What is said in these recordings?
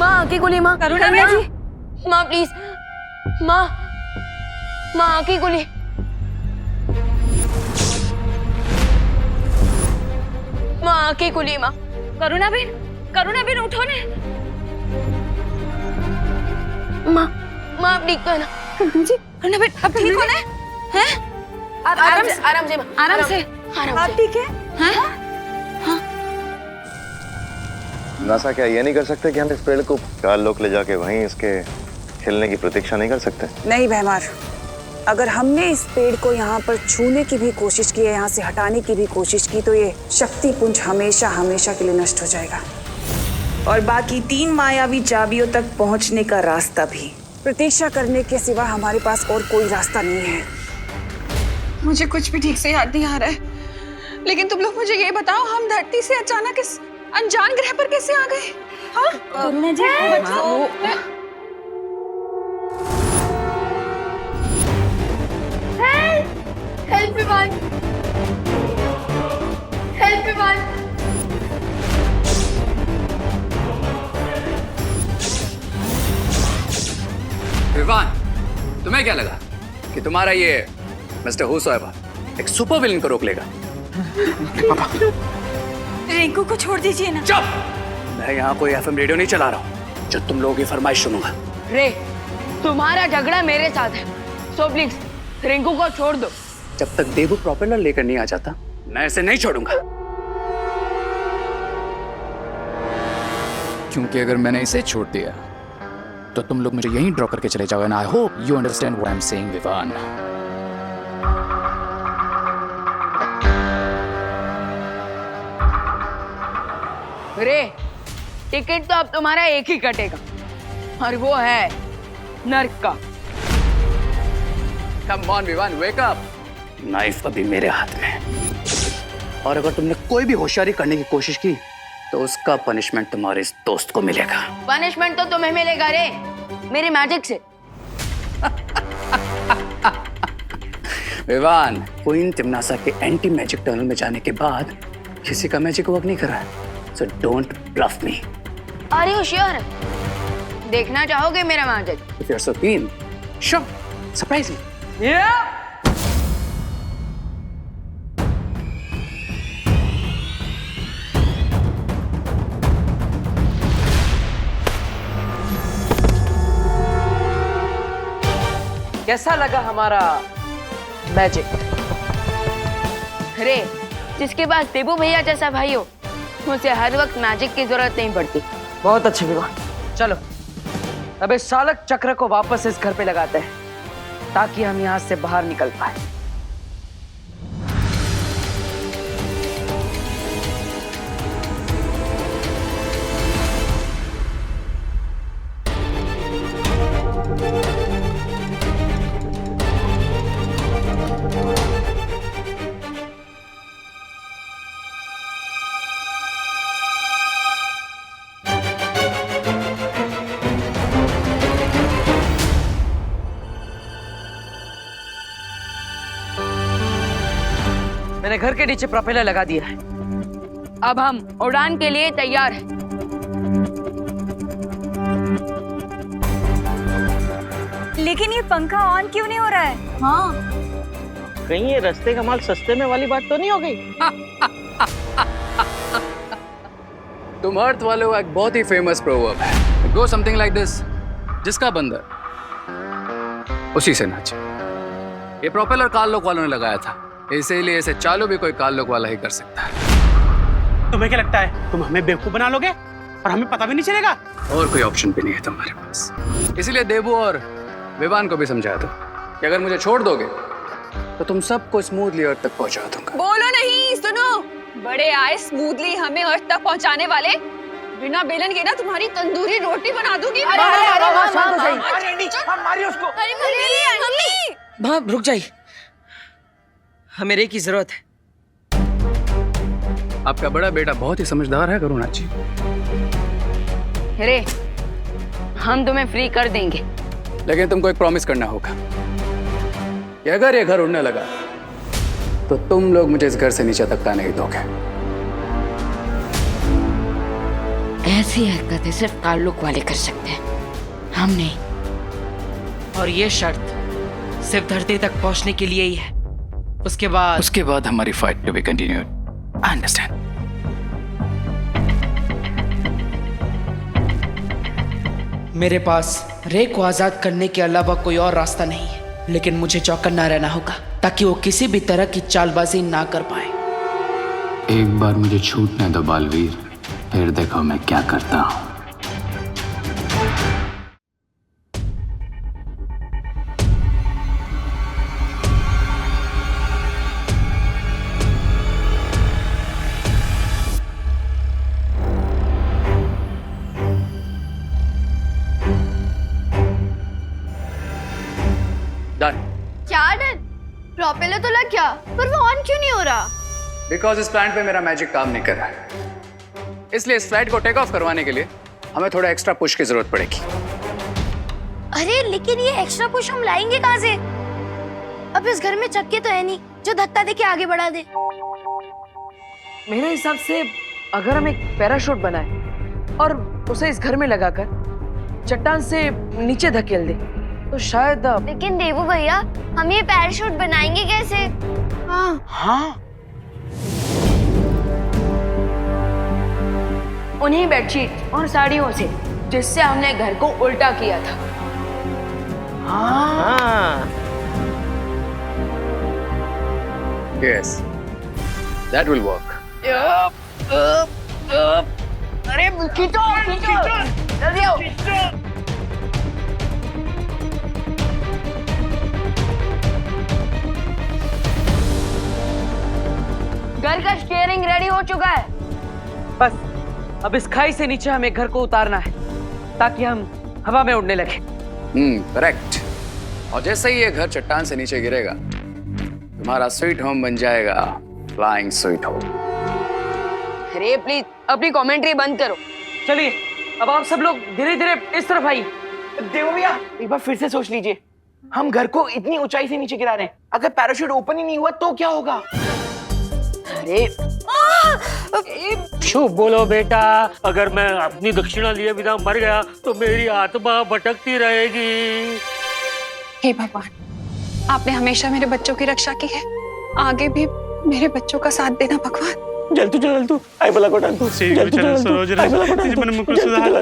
माँ आके गोली माँ। करुणा जी, माँ प्लीज, माँ माँ आके गोली। माँ आके गोली माँ। करुणा बेन उठो ने। माँ माँ आप ठीक तो है ना? जी करुणा बेन अब ठीक हो ना? हैं? आराम से आराम से। आराम से। ठीक है? हैं? नासा क्या ये नहीं कर सकते कि हम इस पेड़ को काल लोक ले जाके वहीं इसके खिलने की प्रतीक्षा नहीं कर सकते? नहीं भैमार, अगर हमने इस पेड़ को यहाँ पर छूने की भी कोशिश की है, यहाँ से हटाने की भी कोशिश की, तो ये शक्ति पुंज हमेशा हमेशा के लिए नष्ट हो जाएगा और बाकी 3 मायावी चाबियों तक पहुँचने का रास्ता भी। प्रतीक्षा करने के सिवा हमारे पास और कोई रास्ता नहीं है। मुझे कुछ भी ठीक से याद नहीं आ रहा है, लेकिन तुम लोग मुझे ये बताओ, हम धरती से अचानक इस अनजान ग्रह पर कैसे आ गए? हाँ? करुणा जी, हेल्प विवान, हेल्प विवान। विवान, तुम्हें क्या लगा कि तुम्हारा ये मिस्टर हुसैबा एक सुपर विलन को रोक लेगा? रिंकू को छोड़ दीजिए ना। चुप! मैं यहाँ कोई एफएम रेडियो नहीं चला रहा हूँ जो तुम लोगों की फरमाइश सुनूंगा। रे, तुम्हारा झगड़ा मेरे साथ है, सो प्लीज रिंकू को छोड़ दो। जब तक देबू प्रोपेलर लेकर नहीं आ जाता, मैं इसे नहीं छोड़ूंगा। क्योंकि अगर मैंने इसे छोड़ दिया तो तुम लोग मुझे यहीं ड्रॉप करके चले जाओगे। I hope you understand what I am saying Vivaan. रे, टिकट तो अब तुम्हारा एक ही कटेगा और वो है नर्क का। Come on Vivaan, wake up. Knife अभी मेरे हाथ में, और अगर तुमने कोई भी होशियारी करने की कोशिश की तो उसका पनिशमेंट तुम्हारे इस दोस्त को मिलेगा। पनिशमेंट तो तुम्हें मिलेगा रे, मेरे मैजिक से। विवान, क्वीन तिमनासा के एंटी मैजिक टनल में जाने के बाद किसी का मैजिक वर्क नहीं कर रहा है। So don't bluff me. Are you sure? देखना चाहोगे मेरा magic? If you're so keen, sure. Surprise me. Yeah. कैसा लगा हमारा मैजिक? रे, जिसके पास देबू भैया जैसा भाई हो, मुझे हर वक्त मैजिक की जरूरत नहीं पड़ती। बहुत अच्छे विवान, चलो अब इस चालक चक्र को वापस इस घर पे लगाते हैं ताकि हम यहाँ से बाहर निकल पाए। मैंने घर के नीचे प्रोपेलर लगा दिया है। अब हम उड़ान के लिए तैयार हैं। लेकिन ये पंखा ऑन क्यों नहीं हो रहा है? हाँ, कहीं ये रास्ते का माल सस्ते में वाली बात तो नहीं हो गई? तुम अर्थ वालों का एक बहुत ही फेमस प्रोवर्ब है, गो समथिंग लाइक दिस, जिसका बंदर उसी से नाचे। ये प्रोपेलर काल लोक वालों ने लगाया था, इसीलिए इसे चालू भी कोई काल लोक वाला ही कर सकता है। तुम्हें क्या लगता है तुम हमें बेवकूफ बना लोगे और हमें पता भी नहीं चलेगा? और कोई ऑप्शन भी नहीं है तुम्हारे पास। इसीलिए देबू और विवान को भी समझा दो कि अगर मुझे छोड़ दोगे तो तुम सबको स्मूथली अर्थ तक पहुंचा दूंगा। बोलो नहीं, सुनो। बड़े आए स्मूथली हमें अर्थ तक पहुंचाने वाले, बिना बेलन के ना तुम्हारी तंदूरी रोटी बना दूंगी। मारिए उसको। मम्मी, माँ रुक जाइए, हमें रे की जरूरत है। आपका बड़ा बेटा बहुत ही समझदार है करुणा जी। रे, हम तुम्हें फ्री कर देंगे, लेकिन तुमको एक प्रॉमिस करना होगा कि अगर ये घर उड़ने लगा तो तुम लोग मुझे इस घर से नीचे तक का नहीं दोगे। ऐसी हरकतें सिर्फ ताल्लुक वाले कर सकते हैं, हम नहीं। और ये शर्त सिर्फ धरती तक पहुंचने के लिए ही है। उसके बाद हमारी fight to be continued. I understand. मेरे पास रे को आजाद करने के अलावा कोई और रास्ता नहीं है, लेकिन मुझे चौकन्ना रहना होगा ताकि वो किसी भी तरह की चालबाजी ना कर पाए। एक बार मुझे छूटने दो बालवीर, फिर देखो मैं क्या करता हूँ। डन। क्या डन? प्रोपेलर तो लग गया, पर वो ऑन क्यों नहीं हो रहा? बिकॉज इस प्लांट पे मेरा मैजिक काम नहीं कर रहा है, इसलिए इस फ्लाइट को टेक ऑफ करवाने के लिए हमें थोड़ा एक्स्ट्रा पुश की जरूरत पड़ेगी। अरे लेकिन ये एक्स्ट्रा पुश हम लाएंगे कहाँ से? अब इस घर में चक्के तो है नहीं जो धक्का देके आगे बढ़ा दे। मेरे हिसाब से अगर हम एक पैराशूट बनाए और उसे इस घर में लगाकर चट्टान से नीचे धकेल दे तो शायद। लेकिन देवू भैया, हम ये पैराशूट बनाएंगे कैसे? हाँ, उन्हीं बेडशीट और साड़ियों से जिससे हमने घर को उल्टा किया था। Yes, that will work. अरे खींचो, जल्दी आओ। घर का स्टीयरिंग रेडी हो चुका है। बस अब इस खाई से नीचे हमें घर को उतारना है ताकि हम हवा में उड़ने लगे। करेक्ट। और जैसे ही ये घर चट्टान से नीचे गिरेगा, तुम्हारा स्वीट होम बन जाएगा फ्लाइंग स्वीट होम। अरे प्लीज अपनी कमेंट्री बंद करो। चलिए अब आप सब लोग धीरे धीरे इस तरफ आइए। देखो भैया, एक बार फिर से सोच लीजिए, हम घर को इतनी ऊंचाई से नीचे गिरा रहे हैं, अगर पैराशूट ओपन ही नहीं हुआ तो क्या होगा? अरे शुभ बोलो बेटा, अगर मैं अपनी दक्षिणा लिए बिना मर गया तो मेरी आत्मा भटकती रहेगी। हे भगवान, आपने हमेशा मेरे बच्चों की रक्षा की है, आगे भी मेरे बच्चों का साथ देना भगवान। जल तू आई बला को डाल तू।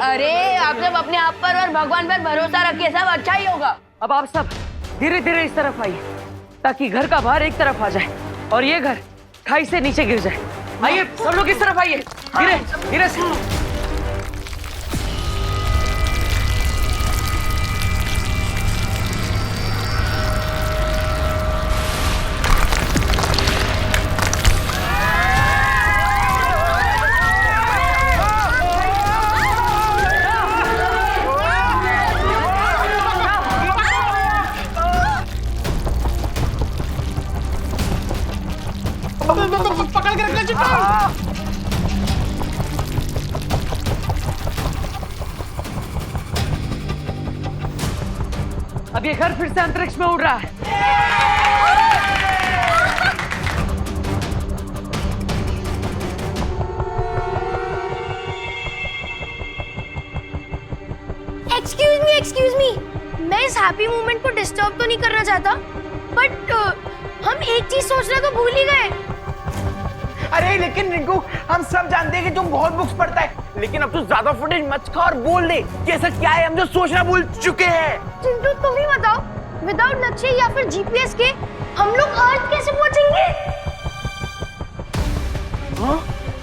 अरे आप सब अपने आप पर और भगवान पर भरोसा रखिए, सब अच्छा ही होगा। अब आप सब धीरे धीरे इस तरफ आइए ताकि घर का भार एक तरफ आ जाए और ये घर खाई से नीचे गिर जाए। आइए सब लोग इस तरफ आइए, धीरे धीरे से। पकड़ के रखना चट्टान। अब ये घर फिर से अंतरिक्ष में उड़ रहा है। एक्सक्यूज मी, मैं इस हैप्पी मोमेंट को डिस्टर्ब तो नहीं करना चाहता, बट हम एक चीज सोचना तो भूल ही गए। अरे लेकिन रिंकू, हम सब जानते हैं कि तुम बहुत बुक्स पढ़ता है, लेकिन अब तो ज्यादा फुटेज मत खा और बोल दे कि ऐसा क्या है हम जो सोचना भूल चुके हैं। चिंटू तुम ही बताओ, विदाउट लक्ष्य या फिर जीपीएस के हम लोग अर्थ कैसे पहुंचेंगे?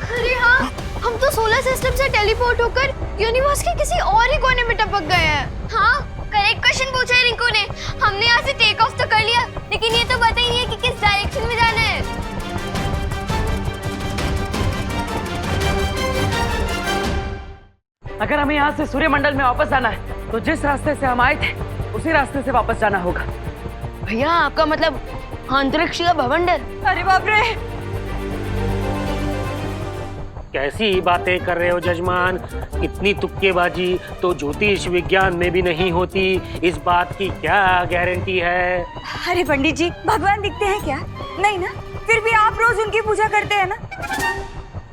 अरे हाँ, हम तो सोलर सिस्टम से टेलीपोर्ट होकर यूनिवर्स के किसी और ही कोने में टपक गए हैं। हाँ, करेक्ट क्वेश्चन पूछा है रिंकू ने। हमने यहाँ से टेक ऑफ तो कर लिया, लेकिन ये तो पता ही नहीं है कि किस डायरेक्शन में जाना है। अगर हमें यहाँ से सूर्यमंडल में वापस जाना है तो जिस रास्ते से हम आए थे उसी रास्ते से वापस जाना होगा। भैया आपका मतलब अंतरिक्ष का भवंडर? अरे बाप रे, कैसी बातें कर रहे हो जजमान, इतनी तुक्केबाजी तो ज्योतिष विज्ञान में भी नहीं होती, इस बात की क्या गारंटी है? अरे पंडित जी, भगवान दिखते हैं क्या? नहीं ना, फिर भी आप रोज उनकी पूजा करते हैं ना,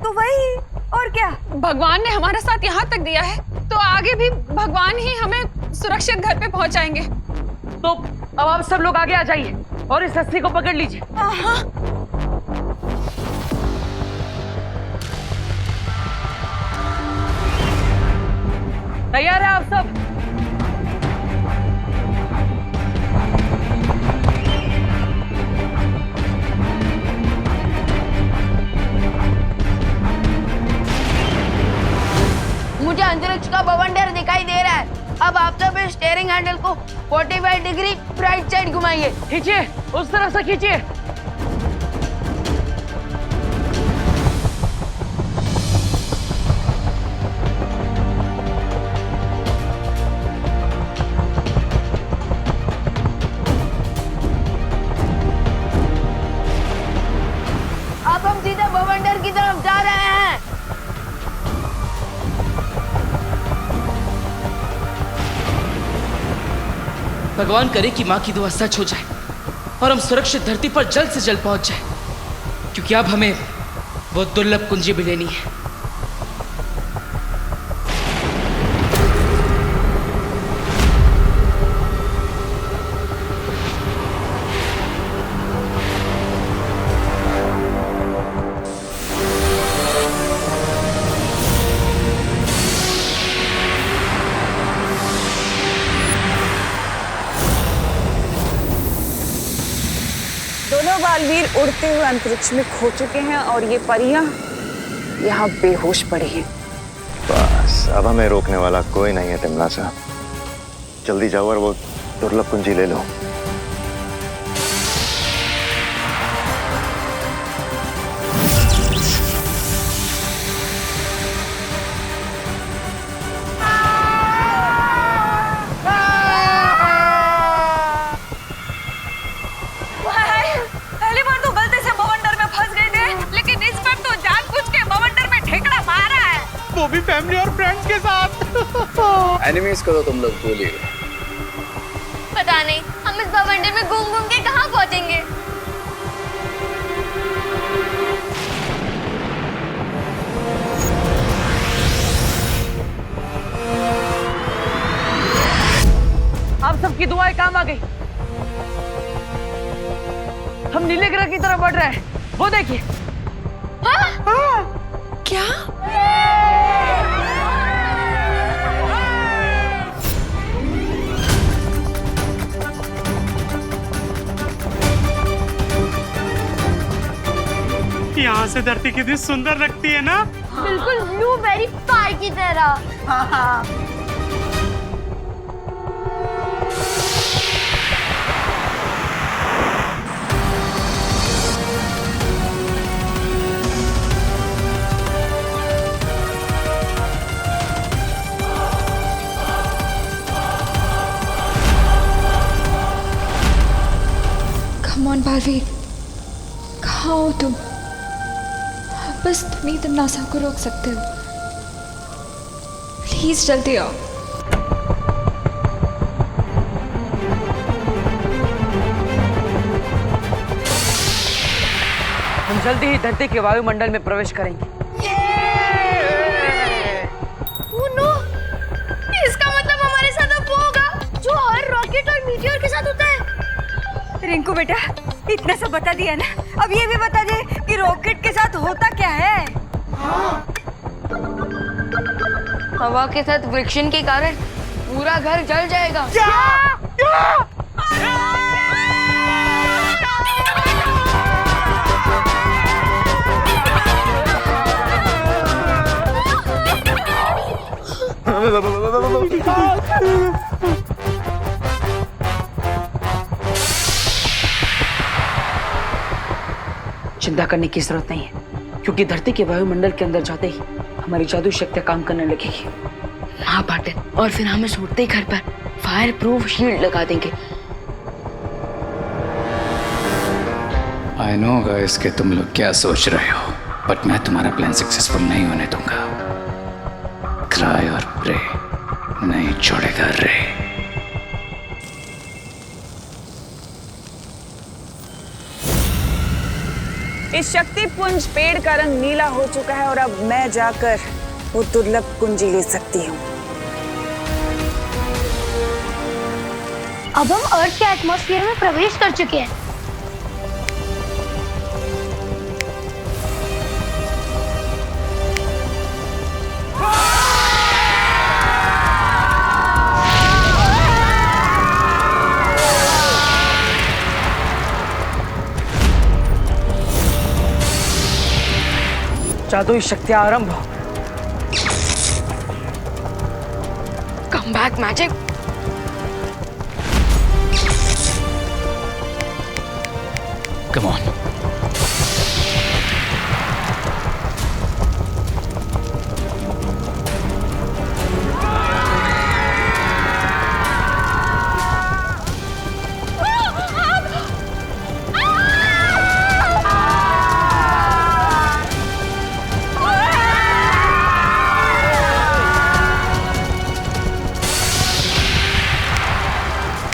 तो वही और क्या, भगवान ने हमारा साथ यहाँ तक दिया है तो आगे भी भगवान ही हमें सुरक्षित घर पे पहुँचाएंगे। तो अब आप सब लोग आगे आ जाइए और इस रस्सी को पकड़ लीजिए। हाँ। तैयार है आप सब? मुझे अंतरिक्ष का बवंडर दिखाई दे रहा है। अब आप सब इस स्टीयरिंग हैंडल को 45 डिग्री राइट साइड घुमाइए। खींचिए, उस तरफ से खींचिए। अब हम सीधा बवंडर की तरफ जा रहे हैं। भगवान करे कि माँ की दुआ सच हो जाए और हम सुरक्षित धरती पर जल्द से जल्द पहुंच जाए, क्योंकि अब हमें वो दुर्लभ कुंजी भी लेनी है। दोनों बालवीर उड़ते हुए अंतरिक्ष में खो चुके हैं और ये परियां यहाँ बेहोश पड़ी हैं। बस अब हमें रोकने वाला कोई नहीं है तिमलासा। जल्दी जाओ और वो दुर्लभ कुंजी ले लो। पहली बार तो गलती से बवंडर में फंस गए थे, लेकिन इस बार तो जानबूझ के बवंडर में ठेकड़ा मारा है। वो भी फैमिली और फ्रेंड्स के साथ। एनिमीज को तो तुम लोग भूल ही गए। पता नहीं हम इस बवंडर में घूम घूम के कहाँ पहुँचेंगे। आप सबकी दुआएं काम आ गई। हम नीले ग्रह की तरफ बढ़ रहे हैं, वो देखिए। क्या? यहाँ से धरती कितनी सुंदर लगती है ना। बिल्कुल ब्लूबेरी पाई की तरह। Come on, बालवीर, कहाँ हो तुम? बस तुम ही तिमनासा को रोक सकते हो। प्लीज जल्दी आओ। हम जल्दी ही धरती के वायुमंडल में प्रवेश करेंगे। Oh no! इसका मतलब हमारे साथ अब वो होगा जो हर रॉकेट और मीटियोर के साथ होता है। रिंकू बेटा, इतना सब बता दिया ना, अब ये भी बता दे कि रॉकेट के साथ होता क्या है। हवा के साथ फ्रिक्शन के कारण पूरा घर जल जाएगा। चिंता करने की जरूरत नहीं है, क्योंकि धरती के वायुमंडल के अंदर जाते ही हमारी जादू शक्तियां काम करने लगेगी। हाँ पाटिल, और फिर हम इस उड़ते घर पर फायर प्रूफ शील्ड लगा देंगे। आई नो गाइस कि तुम लोग क्या सोच रहे हो, बट मैं तुम्हारा प्लान सक्सेसफुल नहीं होने दूंगा। क्राई और प्रे नहीं छोड़ेगा रे। इस शक्ति पुंज पेड़ का रंग नीला हो चुका है और अब मैं जाकर वो दुर्लभ कुंजी ले सकती हूँ। अब हम अर्थ के एटमॉस्फेयर में प्रवेश कर चुके हैं। जादुई शक्तियां आरंभ हो। Come back magic. Come on.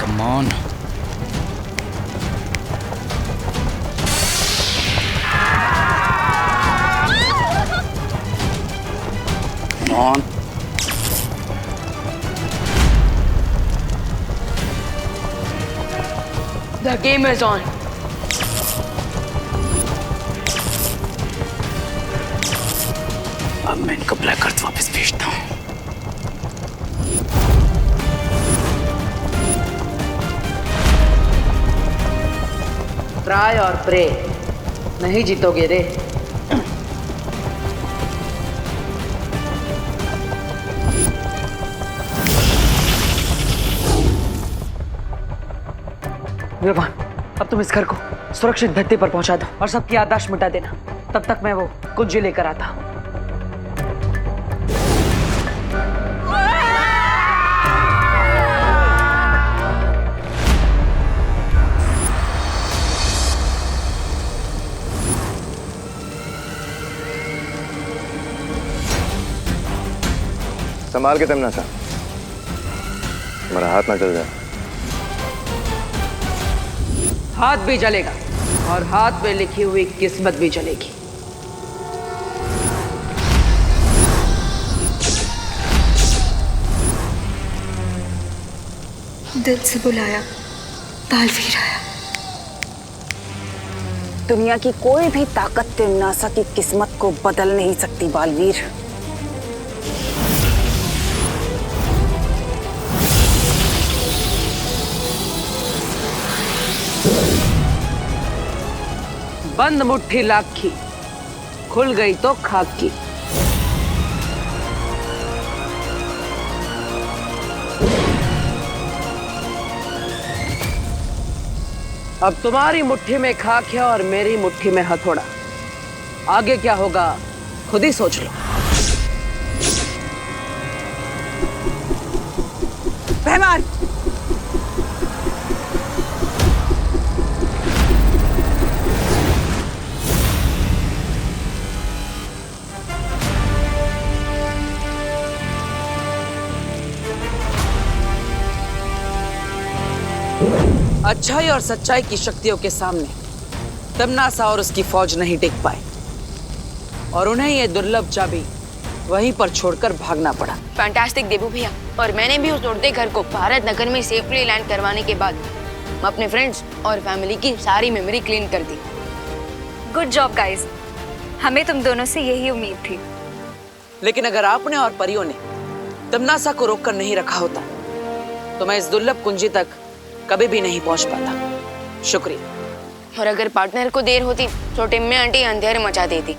Come on. Come on. The game is on. अब मैं इनको ब्लैक अर्थ वापस भेजता हूँ। ट्राई और प्रे, नहीं जीतोगे रे। भगवान, अब तुम इस घर को सुरक्षित धरती पर पहुंचा दो और सबकी याददाश्त मिटा देना। तब तक मैं वो कुंजी लेकर आता हूं। संभाल के तमना सा, हमारा हाथ ना जल जाए। हाथ भी जलेगा और हाथ में लिखी हुई किस्मत भी जलेगी। दिल से बुलाया, बालवीर आया। दुनिया की कोई भी ताकत तिमनासा की किस्मत को बदल नहीं सकती बालवीर। बंद मुट्ठी लाखी, खुल गई तो खाकी। अब तुम्हारी मुट्ठी में खाक है और मेरी मुट्ठी में हथौड़ा। आगे क्या होगा खुद ही सोच लो। रहमान, अच्छाई और सच्चाई की शक्तियों के सामने तमनासा और उसकी फौज नहीं टिक पाए और उन्हें ये दुर्लभ चाबी वहीं पर छोड़कर भागना पड़ा। फैंटास्टिक देबू भैया, और मैंने भी उस उड़ते घर को भारत नगर में सेफली लैंड करवाने के बाद अपने फ्रेंड्स और फैमिली की सारी मेमोरी क्लीन कर दी। गुड जॉब गाइस, हमें तुम दोनों से यही उम्मीद थी। लेकिन अगर आपने और परियों ने तमनासा को रोककर नहीं रखा होता तो मैं इस दुर्लभ कुंजी तक कभी भी नहीं पहुंच पाता। शुक्रिया। और अगर पार्टनर को देर होती तो टिम्मी आंटी अंधेर मचा देती।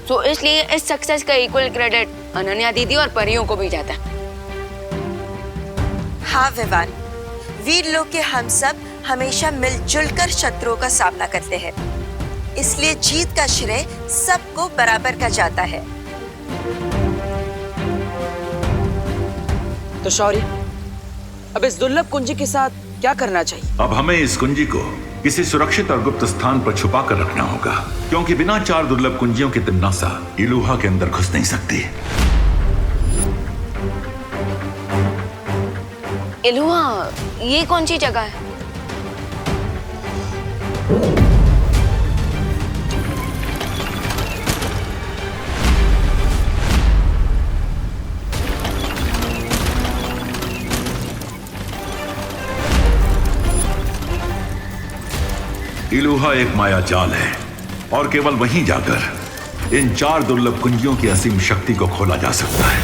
तो इसलिए इस सक्सेस का इक्वल क्रेडिट अनन्या दीदी और परियों को भी जाता है। हाँ विवान, वीर लोग के हम सब हमेशा मिलजुल कर शत्रुओं का सामना करते हैं, इसलिए जीत का श्रेय सबको बराबर का जाता है। तो शौर्य, अब इस दुर्लभ कुंजी के साथ क्या करना चाहिए? अब हमें इस कुंजी को किसी सुरक्षित और गुप्त स्थान पर छुपा कर रखना होगा, क्योंकि बिना 4 दुर्लभ कुंजियों के तिमनासा इलुहा के अंदर घुस नहीं सकती। इलुहा, ये कौन सी जगह है? इलूहा एक माया जाल है और केवल वहीं जाकर इन 4 दुर्लभ कुंजियों की असीम शक्ति को खोला जा सकता है।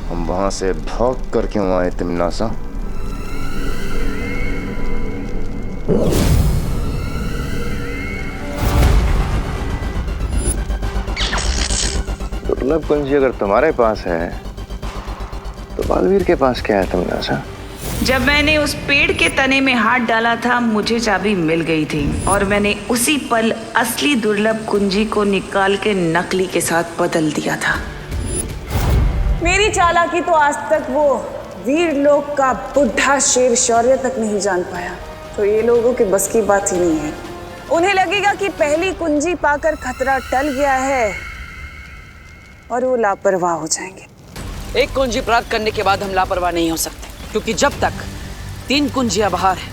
हम वहां से भाग कर क्यों आए तिमनासा? दुर्लभ कुंजी अगर तुम्हारे पास है तो बालवीर के पास क्या है तिमनासा? जब मैंने उस पेड़ के तने में हाथ डाला था मुझे चाबी मिल गई थी और मैंने उसी पल असली दुर्लभ कुंजी को निकाल के नकली के साथ बदल दिया था। मेरी चालाकी तो आज तक वो वीर लोक का बुढ़ा शेर शौर्य तक नहीं जान पाया, तो ये लोगों के बस की बात ही नहीं है। उन्हें लगेगा कि पहली कुंजी पाकर खतरा टल गया है और वो लापरवाह हो जाएंगे। एक कुंजी प्राप्त करने के बाद हम लापरवाह नहीं हो सकते, क्योंकि जब तक 3 कुंजियां बाहर है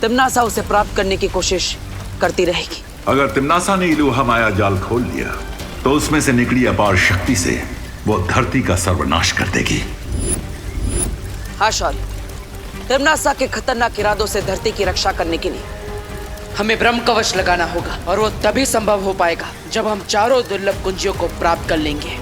तिमनासा उसे प्राप्त करने की कोशिश करती रहेगी। अगर तिमनासा ने इलूहा माया जाल खोल लिया तो उसमें से निकली अपार शक्ति से वो धरती का सर्वनाश कर देगी। हाँ शौर्य, तिमनासा के खतरनाक इरादों से धरती की रक्षा करने के लिए हमें ब्रह्म कवच लगाना होगा और वो तभी संभव हो पाएगा जब हम 4 दुर्लभ कुंजियों को प्राप्त कर लेंगे।